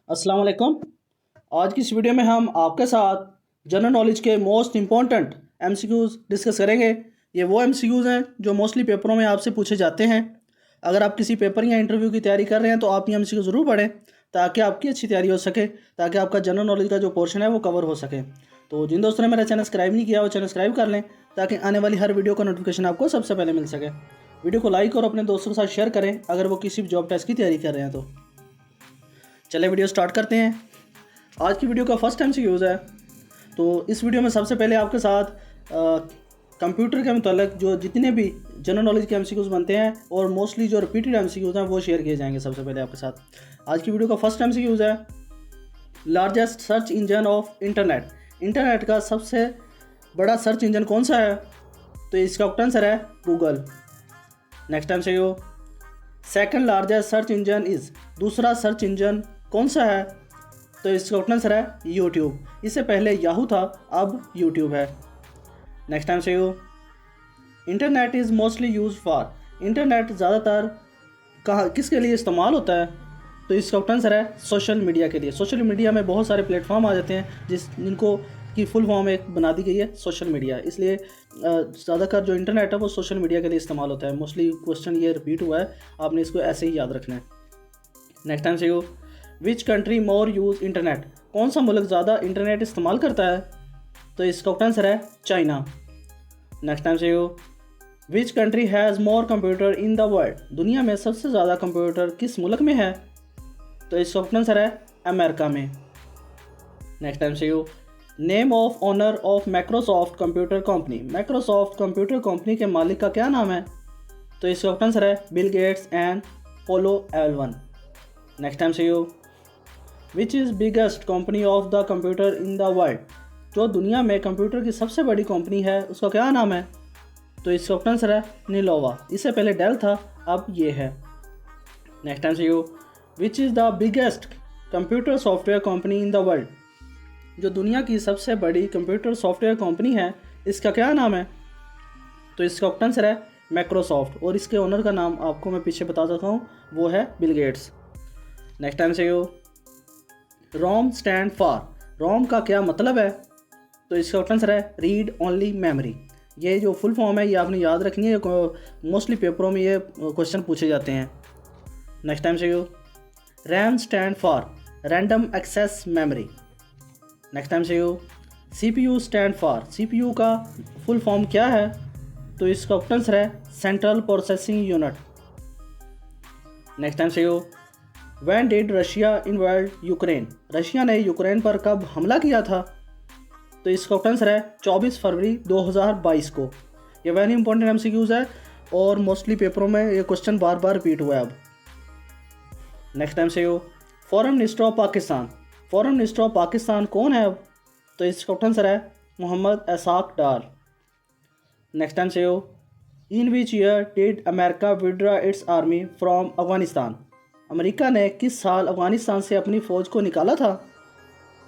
अस्सलाम वालेकुम। आज की इस वीडियो में हम आपके साथ जनरल नॉलेज के मोस्ट इम्पॉर्टेंट एमसीक्यूज़ डिस्कस करेंगे। ये वो एमसीक्यूज़ हैं जो मोस्टली पेपरों में आपसे पूछे जाते हैं। अगर आप किसी पेपर या इंटरव्यू की तैयारी कर रहे हैं तो आप ये एमसीक्यू ज़रूर पढ़ें ताकि आपकी अच्छी तैयारी हो सके, ताकि आपका जनरल नॉलेज का जो पोर्शन है वो कवर हो सके। तो जिन दोस्तों ने मेरा चैनल सब्सक्राइब नहीं किया वो चैनल सब्सक्राइब कर लें ताकि आने वाली हर वीडियो का नोटिफिकेशन आपको सबसे पहले मिल सके। वीडियो को लाइक और अपने दोस्तों के साथ शेयर करें अगर वो किसी भी जॉब टेस्ट की तैयारी कर रहे हैं तो। चलिए वीडियो स्टार्ट करते हैं। आज की वीडियो का फर्स्ट एमसीक्यूज़ है। तो इस वीडियो में सबसे पहले आपके साथ कंप्यूटर के मतलब जो जितने भी जनरल नॉलेज के एमसीक्यूज़ बनते हैं और मोस्टली जो रिपीटेड एमसीक्यूज़ हैं वो शेयर किए जाएंगे सबसे पहले आपके साथ। आज की वीडियो का फर्स्ट एमसीक्यूज़ है, largest search engine of internet. Internet का सबसे बड़ा सर्च इंजन कौन सा है? तो इसका आंसर है Google. Next MCQ, second largest search engine is, दूसरा सर्च इंजन कौन सा है? तो इसका आंसर है यूट्यूब। इससे पहले याहू था, अब यूट्यूब है। नेक्स्ट टाइम से internet is mostly use for, internet ज़्यादातर कहाँ किसके लिए इस्तेमाल होता है? तो इसका आंसर है सोशल मीडिया के लिए। सोशल मीडिया में बहुत सारे प्लेटफॉर्म आ जाते हैं जिनको की फुल फॉर्म एक बना दी गई है सोशल मीडिया, इसलिए ज़्यादातर जो इंटरनेट है वो सोशल मीडिया के लिए इस्तेमाल होता है। मोस्टली क्वेश्चन ये रिपीट हुआ है, आपने इसको ऐसे ही याद रखना है। नेक्स्ट टाइम से which country more use internet, कौन सा मुल्क ज़्यादा इंटरनेट इस्तेमाल करता है? तो इसका आंसर है चाइना। नेक्स्ट टाइम से which country has more computer in the world, दुनिया में सबसे ज़्यादा कंप्यूटर किस मुल्क में है? तो इसका आंसर है अमेरिका में। नेक्स्ट टाइम से name of owner of Microsoft computer company, Microsoft computer company के मालिक का क्या नाम है? तो इसका आंसर है Bill Gates and Paul Allen. Next time से which is biggest company of the computer in the world, जो दुनिया में कंप्यूटर की सबसे बड़ी कंपनी है उसका क्या नाम है? तो इसका आंसर है निलोवा। इससे पहले डेल था, अब ये है। नेक्स्ट टाइम से which is the biggest computer software company in the world, जो दुनिया की सबसे बड़ी कंप्यूटर सॉफ्टवेयर कंपनी है इसका क्या नाम है? तो इसका आंसर है माइक्रोसॉफ्ट, और इसके ओनर का नाम आपको मैं पीछे बता सकता हूँ, वो है बिल गेट्स। नेक्स्ट टाइम से रोम स्टैंड फॉर, रोम का क्या मतलब है? तो इसका आंसर है रीड ओनली मेमोरी। ये जो फुल फॉर्म है ये आपने याद रखनी है, मोस्टली पेपरों में ये क्वेश्चन पूछे जाते हैं। नेक्स्ट टाइम से RAM stand for random access memory. Next time से सीपीयू स्टैंड फॉर, सीपीयू का फुल फॉर्म क्या है? तो इसका आंसर है central processing unit. Next time से when did Russia invade Ukraine, Russia ने यूक्रेन पर कब हमला किया था? तो इसका आंसर है 24 फरवरी 2022 को। ये वेरी इंपॉर्टेंट एमसीक्यूज है और मोस्टली पेपरों में ये क्वेश्चन बार बार रिपीट हुआ है अब। नेक्स्ट टाइम से foreign minister of Pakistan, foreign minister of Pakistan कौन है अब? तो इसका आंसर है मोहम्मद एसाक डार। नेक्स्ट टाइम से in which year did America withdraw its army from Afghanistan, America ने किस साल अफगानिस्तान से अपनी फ़ौज को निकाला था?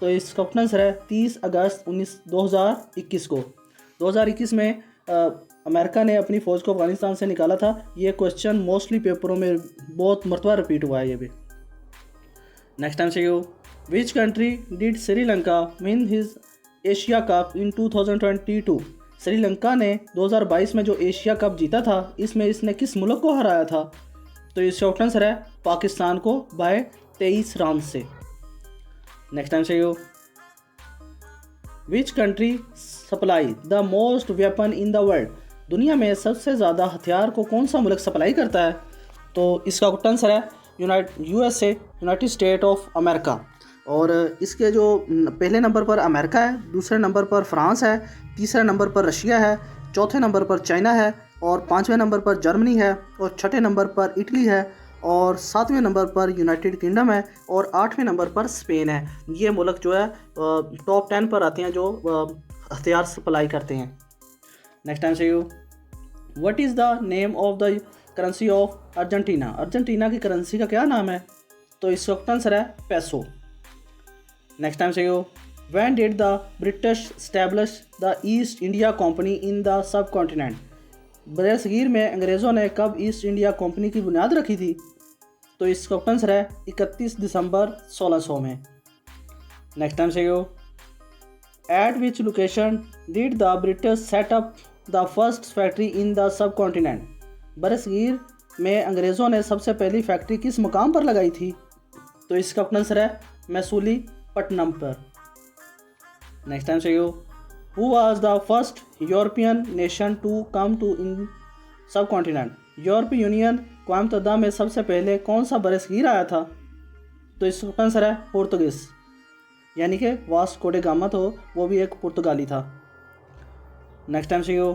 तो इसका आंसर है 30 अगस्त 2021 को। 2021 में अमेरिका ने अपनी फ़ौज को अफगानिस्तान से निकाला था। ये क्वेश्चन मोस्टली पेपरों में बहुत मरतबा रिपीट हुआ है ये भी। नेक्स्ट टाइम से which country did Sri Lanka win his Asia cup in 2022, Sri Lanka ने 2022 में जो एशिया कप जीता था इसमें इसने किस मुल्क को हराया था? तो इसका आंसर है पाकिस्तान को बाय 23 रन से। नेक्स्ट टाइम से which country supply the most weapon in the world, दुनिया में सबसे ज़्यादा हथियार को कौन सा मुल्क सप्लाई करता है? तो इसका आंसर है USA, United state of America. और इसके जो पहले नंबर पर अमेरिका है, दूसरे नंबर पर फ्रांस है, तीसरे नंबर पर रशिया है, चौथे नंबर पर चाइना है, और पाँचवें नंबर पर जर्मनी है, और छठे नंबर पर इटली है, और सातवें नंबर पर यूनाइटेड किंगडम है, और आठवें नंबर पर स्पेन है। ये मुल्क जो है टॉप 10 पर आते हैं जो हथियार सप्लाई करते हैं। नेक्स्ट टाइम से what is the name of the currency of Argentina, Argentina की करेंसी का क्या नाम है? तो इसका आंसर है पेसो। नेक्स्ट टाइम से when did the British establish the East India Company in the subcontinent, बरसगीर में अंग्रेज़ों ने कब ईस्ट इंडिया कंपनी की बुनियाद रखी थी? तो इसका आंसर है 31 दिसंबर 1600 में। नेक्स्ट टाइम से yo, at which location did the British set up the first factory in the subcontinent. बरसगीर में अंग्रेज़ों ने सबसे पहली फैक्ट्री किस मुकाम पर लगाई थी? तो इसका आंसर है मैसूलीपट्टनम पर। नेक्स्ट टाइम से yo, who was the first European nation to come to in subcontinent. यूरोपीय यूनियन को अमतदा में सबसे पहले कौन सा बरसगीर आया था? तो इसका आंसर है पुर्तगीज, यानी कि वास्को डे गामा तो वो भी एक पुर्तगाली था। नेक्स्ट टाइम से yo,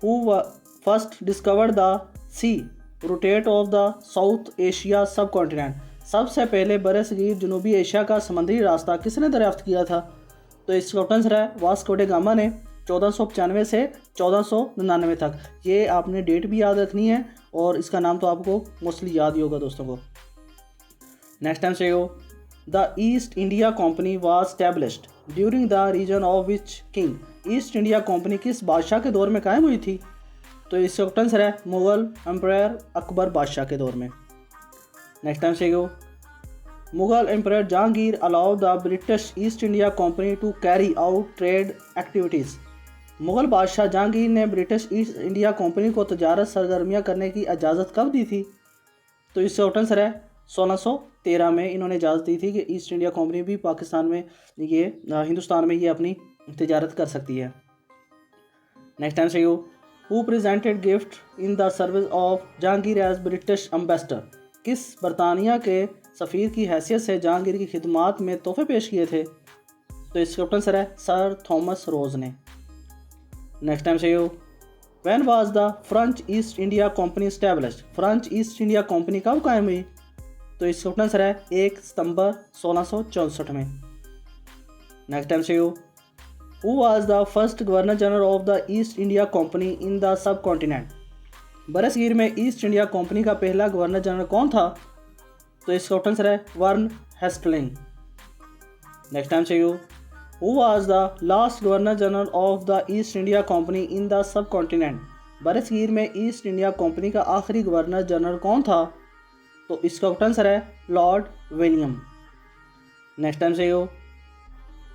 who first discovered the sea route of the South Asia subcontinent. सबसे पहले बरसगीर जनूबी एशिया का समंदरी रास्ता किसने दरियाफ्त किया था? तो इसका आंसर है वास्को डे गामा ने 1495 से 1499 तक। ये आपने डेट भी याद रखनी है और इसका नाम तो आपको मोस्टली याद ही होगा दोस्तों को। नेक्स्ट टाइम से yo, the East India Company was established during the reign of which king. East India Company किस बादशाह के दौर में कायम हुई थी? तो इसका आंसर है मुग़ल एम्पायर अकबर बादशाह के दौर में। नेक्स्ट टाइम से yo, Mughal empire Jahangir allowed the British East India Company to carry out trade activities. Mughal बादशाह जहांगीर ने ब्रिटिश ईस्ट इंडिया कंपनी को तजारत सरगर्मियाँ करने की इजाज़त कब दी थी? तो इसका आंसर है 1613 में इन्होंने इजाज़त दी थी कि ईस्ट इंडिया कंपनी भी पाकिस्तान में ये हिंदुस्तान में ये अपनी तजारत कर सकती है। नेक्स्ट टाइम से yo, who presented gift in the service of Jahangir as British ambassador. किस बरतानिया के सफ़ीर की हैसियत से जहांगीर की खिदमात में तोहफे पेश किए थे? तो इसका आंसर है सर थॉमस रोज ने। नेक्स्ट टाइम से yo, when was the French East India Company established. French East India Company कब कायम हुई? तो इसका आंसर है 1 सितंबर 1664 में। नेक्स्ट टाइम से yo, who was the first governor general of the East India Company in the subcontinent. बरसगीर में ईस्ट इंडिया कंपनी का पहला गवर्नर जनरल कौन था? तो इसका आंसर है वर्न हेस्टलिंग। नेक्स्ट टाइम से yo, who was the last governor general of the East India Company in the subcontinent. बरसगीर में ईस्ट इंडिया कंपनी का आखिरी गवर्नर जनरल कौन था? तो इसका आंसर है लॉर्ड विलियम। नेक्स्ट टाइम से yo,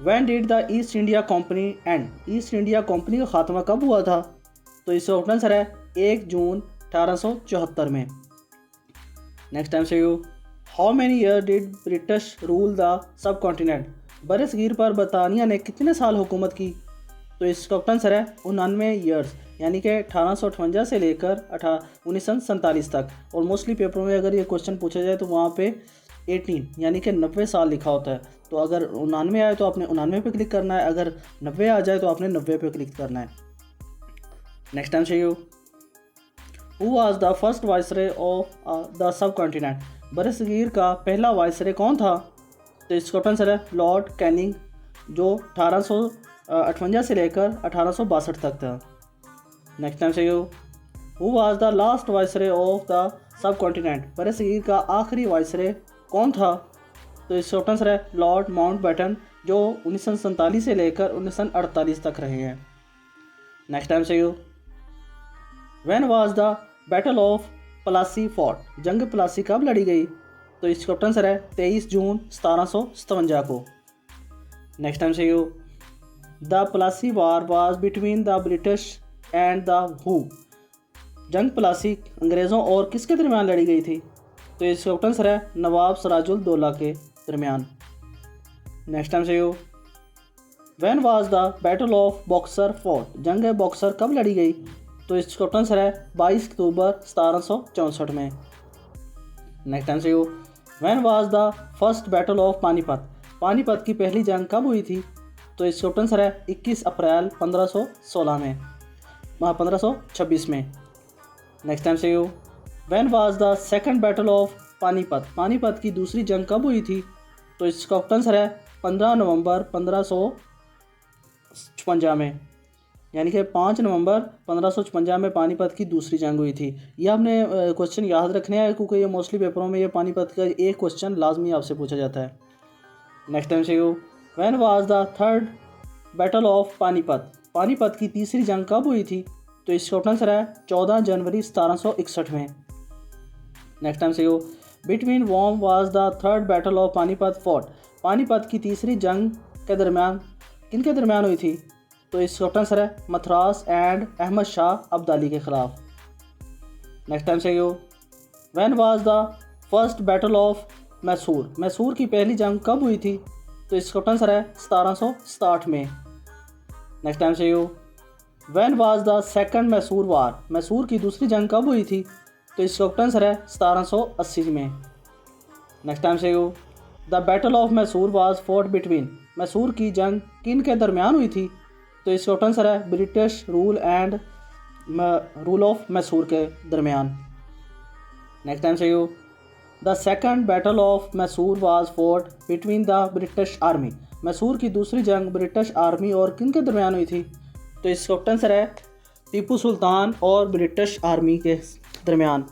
when did the East India Company end. East India Company का खात्मा कब हुआ था? तो इसका आंसर है 1 जून 1874 में। नेक्स्ट टाइम से yo, how many year did British rule the subcontinent. बरसगीर पर बरतानिया ने कितने साल हुकूमत की? तो इसका आंसर है 99 ईयर्स, यानी कि 1858 से लेकर 1947 तक। और मोस्टली पेपरों में अगर ये क्वेश्चन पूछा जाए तो वहाँ पे 18 यानी कि 90 साल लिखा होता है। तो अगर 99 आए तो आपने 99 पे क्लिक करना है, अगर 90 आ जाए तो आपने 90 पे क्लिक करना है। नेक्स्ट टाइम से you, who was the first viceroy of the subcontinent. बरसगीर का पहला वाइसरे कौन था? तो इसका आंसर है लॉर्ड कैनिंग, जो 1858 से लेकर 1862 तक था। नेक्स्ट टाइम से you, who was the last viceroy of the subcontinent. बरसगीर का आखिरी वाइसरे कौन था? तो इसका आंसर है लॉर्ड माउंटबेटन, जो 1947 से लेकर 1948 तक रहे हैं। नेक्स्ट टाइम से you, when was the battle of Plassey fought. जंग प्लासी कब लड़ी गई? तो इसका आंसर है 23 जून 1757 को। नेक्स्ट टाइम से you, the Plassey war was between the British and the who. जंग प्लासी अंग्रेज़ों और किसके दरमियान लड़ी गई थी? तो इसका आंसर है नवाब सिराजुल दौला के दरमियान। नेक्स्ट टाइम से you, when was the battle of Buxar fort. जंग बॉक्सर कब लड़ी गई? तो इसका आंसर है 22 अक्टूबर 1764 में। नेक्स्ट टाइम से you, when was the first battle of Panipat. Panipat की पहली जंग कब हुई थी? तो इसका आंसर है 21 अप्रैल 1516 में, 1526 में। नेक्स्ट टाइम से you, when was the second battle of Panipat. Panipat की दूसरी जंग कब हुई थी? तो इसका आंसर है 15 नवंबर 1556 में, यानी कि 5 नवंबर 1556 में पानीपत की दूसरी जंग हुई थी। ये आपने क्वेश्चन याद रखने हैं, क्योंकि ये मोस्टली पेपरों में ये पानीपत का एक क्वेश्चन लाजमी आपसे पूछा जाता है। नेक्स्ट टाइम से you, when was the third battle of Panipat. Panipat की तीसरी जंग कब हुई थी? तो इसका आंसर है 14 जनवरी 1761 में। नेक्स्ट टाइम से you, between whom was the third battle of Panipat fort. Panipat की तीसरी जंग के दरमियान किन के दरमियान हुई थी? तो इसका आंसर है मथरास एंड अहमद शाह अब्दाली के ख़िलाफ़। नेक्स्ट टाइम से when was the first battle of Mysore. Mysore की पहली जंग कब हुई थी? तो इसका आंसर है 1767 में। नेक्स्ट टाइम से when was the second Mysore war. Mysore की दूसरी जंग कब हुई थी? तो इसका आंसर है 1780 में। नेक्स्ट टाइम से the battle of Mysore was fought between. Mysore की जंग किन के दरमियान हुई थी? तो इसका आंसर है British rule and rule of Mysore के दरमियान। नेक्स्ट टाइम से the second battle of Mysore was fought between the British army. Mysore की दूसरी जंग ब्रिटिश आर्मी और किन के दरमियान हुई थी? तो इसका आंसर है टीपू सुल्तान और ब्रिटिश आर्मी के दरमियान।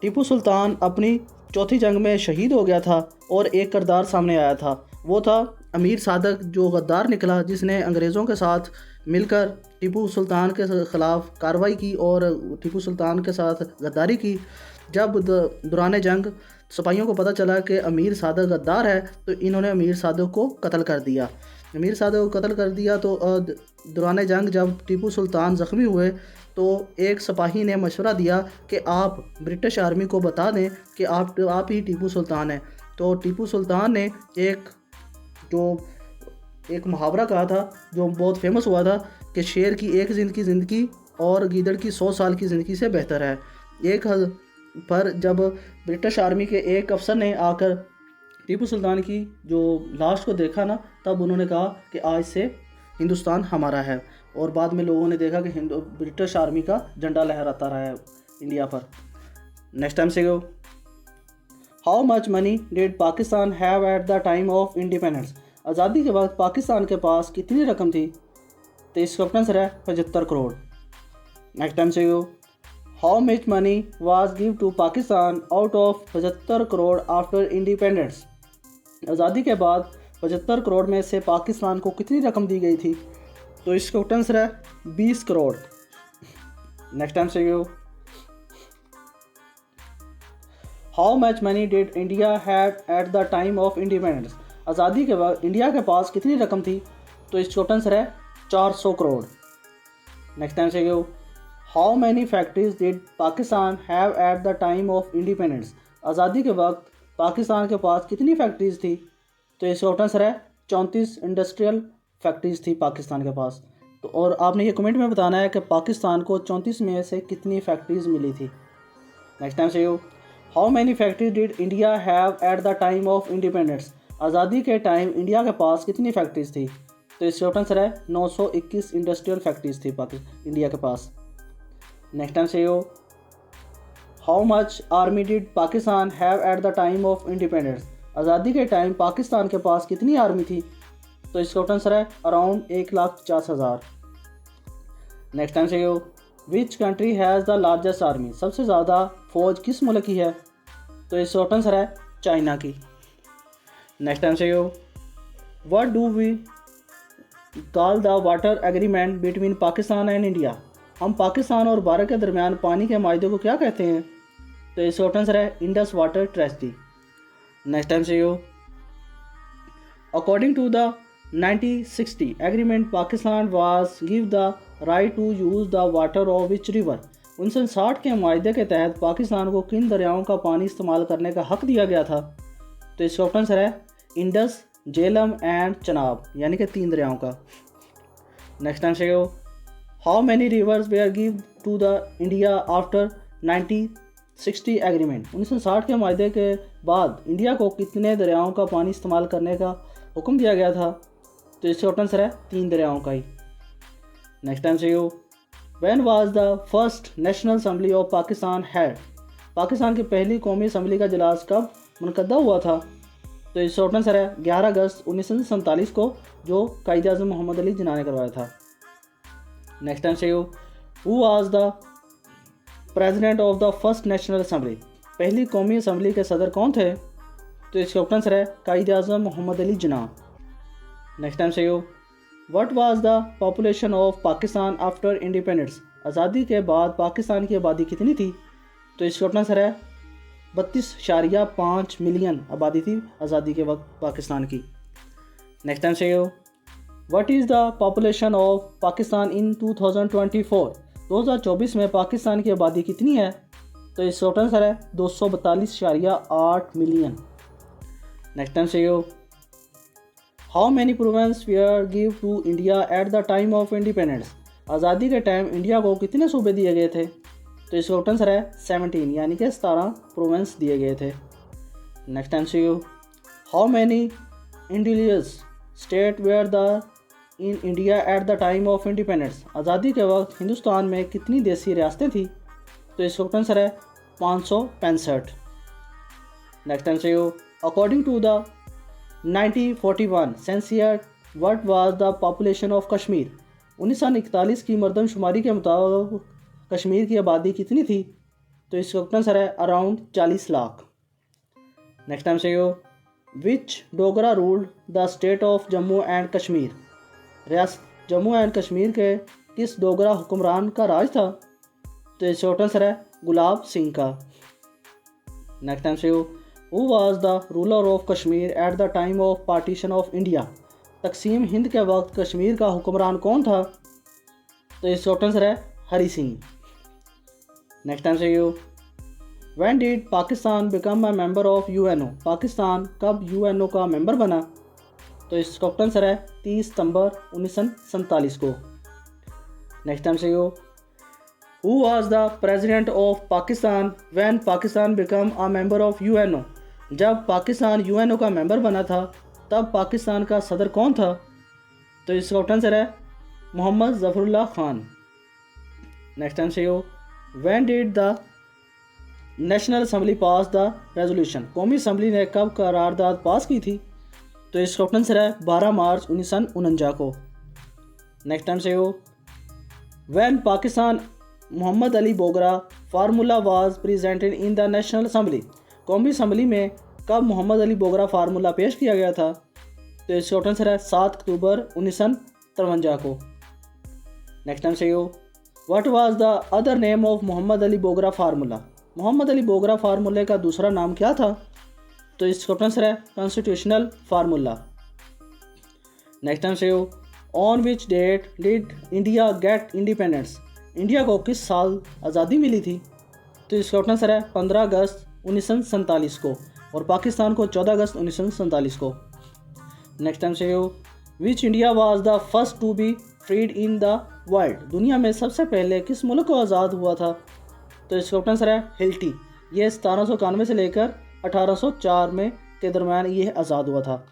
टीपू सुल्तान अपनी चौथी जंग में शहीद हो गया था और एक किरदार सामने आया था, वो था अमीर सादक, जो गद्दार निकला, जिसने अंग्रेज़ों के साथ मिलकर टीपू सुल्तान के ख़िलाफ़ कार्रवाई की और टीपू सुल्तान के साथ गद्दारी की। जब दौरान जंग सिपाहियों को पता चला कि अमीर सादक गद्दार है, तो इन्होंने अमीर सादक को कत्ल कर दिया। अमीर सादक को कत्ल कर दिया तो दौरान जंग जब टीपू सुल्तान ज़ख्मी हुए तो एक सिपाही ने मशवरा दिया कि आप ब्रिटिश आर्मी को बता दें कि आप ही टीपू सुल्तान हैं। तो टीपू सुल्तान ने एक मुहावरा कहा था जो बहुत फेमस हुआ था कि शेर की एक दिन की ज़िंदगी और गीदड़ की 100 साल की ज़िंदगी से बेहतर है। पर जब ब्रिटिश आर्मी के एक अफसर ने आकर टीपू सुल्तान की जो लाश को देखा ना, तब उन्होंने कहा कि आज से हिंदुस्तान हमारा है। और बाद में लोगों ने देखा कि ब्रिटिश आर्मी का झंडा लहराता रहा है इंडिया पर। नेक्स्ट टाइम से how much money did Pakistan have eight the time of independence. आज़ादी के वक्त पाकिस्तान के पास कितनी रकम थी? तो इसका आंसर है 75 करोड़। नेक्स्ट टाइम से how much money was give to Pakistan out of 75 crore after independence. आज़ादी के बाद 75 करोड़ में से पाकिस्तान को कितनी रकम दी गई थी? तो इसका आंसर है 20 करोड़। नेक्स्ट टाइम से how much money did India had eight the time of independence. आज़ादी के बाद इंडिया के पास कितनी रकम थी? तो इसका आंसर है 400 करोड़। नेक्स्ट टाइम से how many factories did Pakistan have eight the time of independence. आज़ादी के वक्त पाकिस्तान के पास कितनी फैक्ट्रीज थी? तो इसका आंसर है 34 इंडस्ट्रियल फैक्ट्रीज थी पाकिस्तान के पास। तो और आपने ये कमेंट में बताना है कि पाकिस्तान को 34 में से कितनी फैक्ट्रीज मिली थी। नेक्स्ट टाइम से how many factories did India have eight the time of independence. आज़ादी के टाइम इंडिया के पास कितनी फैक्ट्रीज थी? तो इसका आंसर है 921 इंडस्ट्रियल फैक्ट्रीज थी इंडिया के पास। नेक्स्ट टाइम से how much army did Pakistan have eight the time of independence. आज़ादी के टाइम पाकिस्तान के पास कितनी आर्मी थी? तो इसका आंसर है अराउंड 1,50,000। नेक्स्ट टाइम से which country has the largest army. सबसे ज़्यादा फ़ौज किस मुल्क की है? तो इसका आंसर है चाइना की। नेक्स्ट टाइम से what do we call the water agreement between Pakistan and India. हम पाकिस्तान और भारत के दरमियान पानी के माहदे को क्या कहते हैं? तो इसका आंसर है Indus water treaty. Next time से according to the 1960 agreement Pakistan was give the right to use the water of which river. 1960 के माहदे के तहत पाकिस्तान को किन दरियाओं का पानी इस्तेमाल करने का हक़ दिया गया था? तो इसका आंसर है इंडस, झेलम एंड चनाब, यानी कि 3 दरियाओं का। नेक्स्ट टाइम से how many rivers were give to the India after 1960 agreement. 1960 के माहदे के बाद इंडिया को कितने दरियाओं का पानी इस्तेमाल करने का हुक्म दिया गया था? तो इसका आंसर है 3 दरियाओं का ही। नेक्स्ट टाइम से when was the first national assembly of Pakistan had. Pakistan की पहली कौमी असम्बली का इजलास कब मुनक़दा हुआ था? तो इसका आंसर है 11 अगस्त 1947 को, जो कायदे आज़म मोहम्मद अली जिन्ना ने करवाया था। नेक्स्ट टाइम से who was the president of the first national assembly. पहली कौमी असम्बली के सदर कौन थे? तो इसका आंसर है कायदे आज़म मोहम्मद अली जिन्ना। नेक्स्ट टाइम से what was the population of Pakistan after independence. आज़ादी के बाद पाकिस्तान की आबादी कितनी थी? तो इसका आंसर है 32.5 मिलियन आबादी थी आज़ादी के वक्त पाकिस्तान की। नेक्स्ट टाइम से what is the population of Pakistan in 2024? 2024 में पाकिस्तान की आबादी कितनी है? तो इसका आंसर है 242.8 मिलियन। नेक्स्ट टाइम से how many province were give to India at the time of independence? आज़ादी के टाइम इंडिया को कितने सूबे दिए गए थे? तो इसका आंसर है 17 यानी कि 17 प्रोविंस दिए गए थे। नेक्स्ट टाइम से how many individuals state were the in India at the time of independence? आज़ादी के वक्त हिंदुस्तान में कितनी देसी रियासतें थी? तो इसका आंसर है 565। नेक्स्ट टाइम से according to the 1941 census what was the population of Kashmir? 1941 की मरदमशुमारी के मुताबिक कश्मीर की आबादी कितनी थी? तो इसका आंसर है अराउंड 40 लाख। नेक्स्ट टाइम से which Dogra ruled the state of Jammu and Kashmir? रियासत जम्मू एंड कश्मीर के किस डोगरा हुक्मरान का राज था? तो इसका आंसर है गुलाब सिंह का। नेक्स्ट टाइम से who was the ruler of Kashmir eight the time of partition of India? तकसीम हिंद के वक्त कश्मीर का हुक्मरान कौन था? तो इसका आंसर है हरी सिंह। नेक्स्ट टाइम से when did Pakistan become a member of UNO? Pakistan कब यूएनओ का मेंबर बना? तो इसका आंसर है 30 सितंबर 1947 को। नेक्स्ट टाइम से who was the president of Pakistan when Pakistan become a member of UNO? जब पाकिस्तान यूएनओ का मेंबर बना था तब पाकिस्तान का सदर कौन था? तो इसका आंसर है मोहम्मद ज़फ़रुल्लाह खान। नेक्स्ट टाइम से when did the national assembly pass the resolution? कौमी असम्बली ने कब करारदाद पास की थी? तो इसका आंसर है 12 मार्च 1949 को। नेक्स्ट टाइम से when Pakistan Mohammad Ali Bogra formula was presented in the national assembly? कौमी असम्बली में कब मोहम्मद अली बोगरा फार्मूला पेश किया गया था? तो इसका आंसर है 7 अक्टूबर 1953 को। नेक्स्ट टाइम से what was the other name of Mohammad Ali Bogra formula? Mohammad Ali Bogra फार्मूले का दूसरा नाम क्या था? तो इसका आंसर है कॉन्स्टिट्यूशनल फार्मूला। नेक्स्ट टाइम से on which date did India get independence? India को किस साल आज़ादी मिली थी? तो इसका आंसर है 15 अगस्त 1947 को और पाकिस्तान को 14 अगस्त 1947 को। नेक्स्ट टाइम से which India was the first to be freed in the world? दुनिया में सबसे पहले किस मुल्क को आज़ाद हुआ था? तो इसका आंसर है हिल्टी। ये 1791 से लेकर 1804 में के दरम्यान ये आज़ाद हुआ था।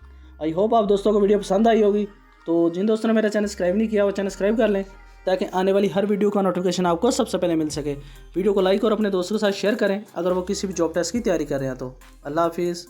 आई होप आप दोस्तों को वीडियो पसंद आई होगी। तो जिन दोस्तों ने मेरा चैनल सब्सक्राइब नहीं किया वो चैनल सब्सक्राइब कर लें ताकि आने वाली हर वीडियो का नोटिफिकेशन आपको सबसे पहले मिल सके। वीडियो को लाइक और अपने दोस्तों के साथ शेयर करें अगर वो किसी भी जॉब टेस्ट की तैयारी कर रहे हैं तो। अल्लाह हाफिज़।